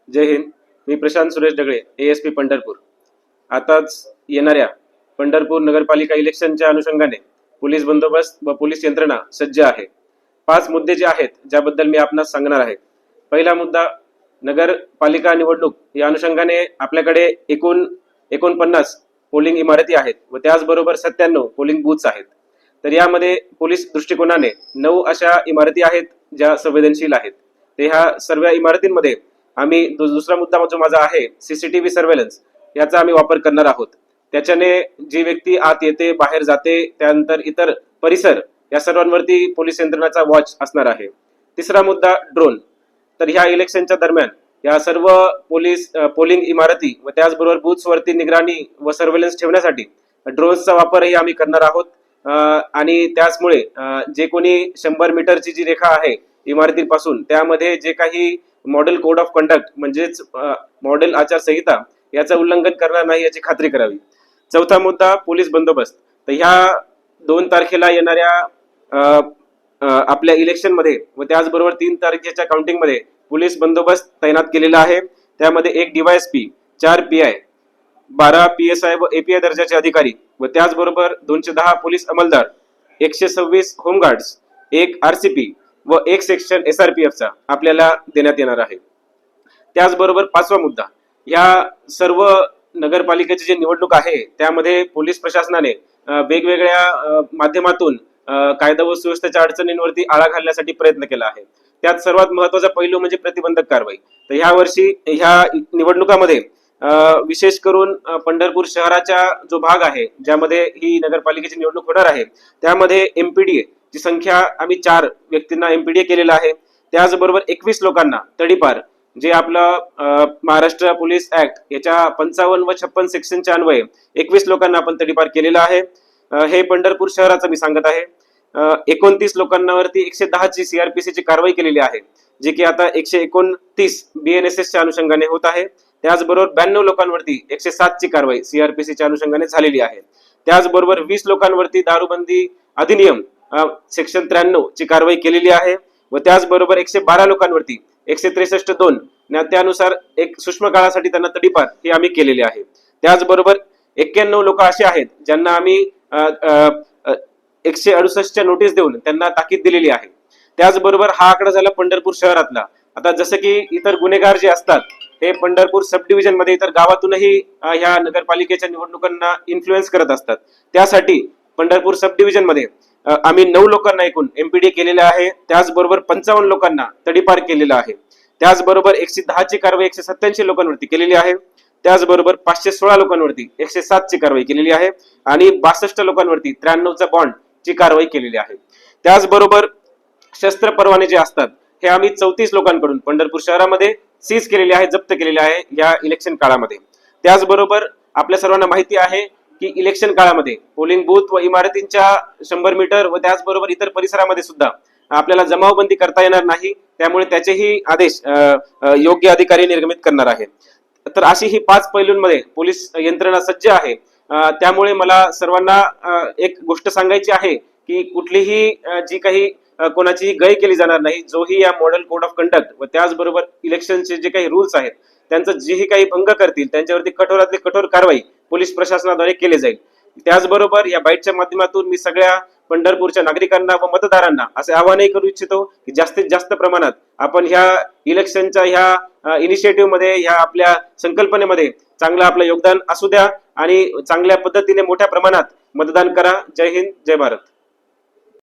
जय हिंद. मी Prashant Suresh Dhagale, ASP Pandharpur. आताच येणाऱ्या पंढरपूर नगरपालिका इलेक्शनच्या अनुषंगाने पोलीस बंदोबस्त व पोलीस यंत्रणा सज्ज आहे. 5 मुद्दे जे आहेत ज्याबद्दल मी आपणास सांगणार आहे. पहिला मुद्दा, नगरपालिका निवडणूक या अनुषंगाने आपल्याकडे एकूण 49 पोलिंग इमारती आहेत व त्याचबरोबर 97 पोलिंग बूथ्स आहेत. तर यामध्ये पोलीस दृष्टिकोनाने 9 अशा इमारती आहेत ज्या संवेदनशील आहेत. ते ह्या सर्व इमारतींमध्ये आम्ही दुसरा मुद्दा जो माझा आहे, CCTV सर्वेलन्स याचा आम्ही वापर करणार आहोत. त्याच्याने जी व्यक्ती आत येते, बाहेर जाते, त्यानंतर इतर परिसर या सर्वांवरती पोलीस यंत्रणाचा वॉच असणार आहे. तिसरा मुद्दा, ड्रोन. तर ह्या इलेक्शनच्या दरम्यान या सर्व पोलिंग इमारती व त्याचबरोबर बूथ्सवरती निगराणी व सर्वेलन्स ठेवण्यासाठी ड्रोन्सचा वापरही आम्ही करणार आहोत. आणि त्याचमुळे जे कोणी 100 मीटरची जी रेखा आहे इमारतीपासून, त्यामध्ये जे काही मॉडेल कोड ऑफ कंडक्ट म्हणजेच मॉडेल आचारसंहिता याचं उल्लंघन करणार नाही याची खात्री करावी. चौथा मुद्दा, पोलीस बंदोबस्त. तर ह्या 2 तारखेला येणाऱ्या आपल्या इलेक्शन मध्ये व त्याचबरोबर 3 तारखेच्या काउंटिंग मध्ये पोलीस बंदोबस्त तैनात केलेला आहे. त्यामध्ये 1 DYSP, 4 PI, 12 PSI व API दर्जाचे अधिकारी व त्याचबरोबर 210 पोलीस अंमलदार, 126 होमगार्ड्स, 1 RCP व 1 सेक्शन SRPFचा आपल्याला देण्यात येणार आहे. त्याचबरोबर 5वा मुद्दा, या सर्व नगरपालिकेची जी निवडणूक आहे त्यामध्ये पोलीस प्रशासनाने वेगवेगळ्या माध्यमातून कायदा व सुव्यवस्थेच्या अडचणींवरती आळा घालण्यासाठी प्रयत्न केला आहे. त्यात सर्वात महत्वाचा पैलू म्हणजे प्रतिबंधक कारवाई. तर ह्या वर्षी ह्या निवडणुकामध्ये विशेष करून पंढरपूर शहराचा जो भाग आहे ज्यामध्ये ही नगरपालिकेची निवडणूक होणार आहे, त्यामध्ये MPDA ची संख्या आम्ही 4 व्यक्तींना MPDA केलेला आहे. त्याचबरोबर 21 लोकांना तडीपार, जे आपलं महाराष्ट्र पोलीस ऍक्ट याच्या 55 व 56 सेक्शनच्या अन्वये 21 लोकांना आपण तडीपार केलेला आहे. हे पंढरपूर शहराचं मी सांगत आहे. 29 लोकांवरती 110 ची CRPC ची कारवाई केलेली आहे, जे की आता 129 BNSS च्या अनुषंगाने होत आहे. त्याचबरोबर 92 लोकांवरती 107 ची कारवाई CRPC च्या अनुषंगाने झालेली आहे. त्याचबरोबर 20 लोकांवरती दारूबंदी अधिनियम सेक्शन 93 ची कारवाई केलेली आहे व त्याचबरोबर 112 लोकांवरती 163(2) त्यानुसार एक सूक्ष्म काळासाठी त्यांना तडीपार हे आम्ही केलेले आहे. त्याचबरोबर 91 लोक असे आहेत ज्यांना आम्ही 168 च्या नोटीस देऊन त्यांना ताकीद दिलेली आहे. त्याचबरोबर हा आकडा झाला पंढरपूर शहरातला. आता जसं की इतर गुन्हेगार जे असतात हे पंढरपूर सब डिव्हिजन मध्ये इतर गावातूनही ह्या नगरपालिकेच्या निवडणुकांना इन्फ्लुएन्स करत असतात. त्यासाठी पंढरपूर सब डिव्हिजन मध्ये आम्ही 9 लोकांना एकूण MPDA केलेला आहे. त्याचबरोबर 55 लोकांना तडीपार केलेला आहे. त्याचबरोबर 110 ची कारवाई 187 लोकांवरती केलेली आहे. त्याचबरोबर 516 लोकांवरती 107 ची कारवाई केलेली आहे आणि 62 लोकांवरती 93चा बॉन्ड ची कारवाई केलेली आहे. त्याचबरोबर शस्त्र परवाने जे असतात हे आम्ही 34 लोकांकडून पंढरपूर शहरामध्ये सीज केलेले आहे, जप्त केलेले आहे या इलेक्शन काळामध्ये. त्याचबरोबर आपल्या सर्वांना माहिती आहे की इलेक्शन काळामध्ये पोलिंग बूथ व इमारतींच्या 100 मीटर व त्याचबरोबर इतर परिसरामध्ये सुद्धा आपल्याला जमावबंदी करता येणार नाही. त्यामुळे त्याचेही आदेश योग्य अधिकारी निर्गमित करणार आहेत. तर अशी ही 5 पैलूंमध्ये पोलीस यंत्रणा सज्ज आहे. त्यामुळे मला सर्वांना एक गोष्ट सांगायची आहे की कुठलीही जी काही कोणाची गय केली जाणार नाही. जोही या मॉडेल कोड ऑफ कंडक्ट व त्याचबरोबर इलेक्शनचे जे काही रूल्स आहेत त्यांचं जेही काही भंग करतील त्यांच्यावरती कठोरातली कठोर कारवाई पोलीस प्रशासनाद्वारे केली जाईल. त्याचबरोबर या बाईटच्या माध्यमातून मी सगळ्या पंढरपूरच्या नागरिकांना व मतदारांना असे आवाहनही करू इच्छितो की जास्तीत जास्त प्रमाणात आपण ह्या इलेक्शनच्या ह्या इनिशिएटिव्ह मध्ये, ह्या आपल्या संकल्पनेमध्ये चांगलं आपलं योगदान असू द्या आणि चांगल्या पद्धतीने मोठ्या प्रमाणात मतदान करा. जय हिंद, जय भारत.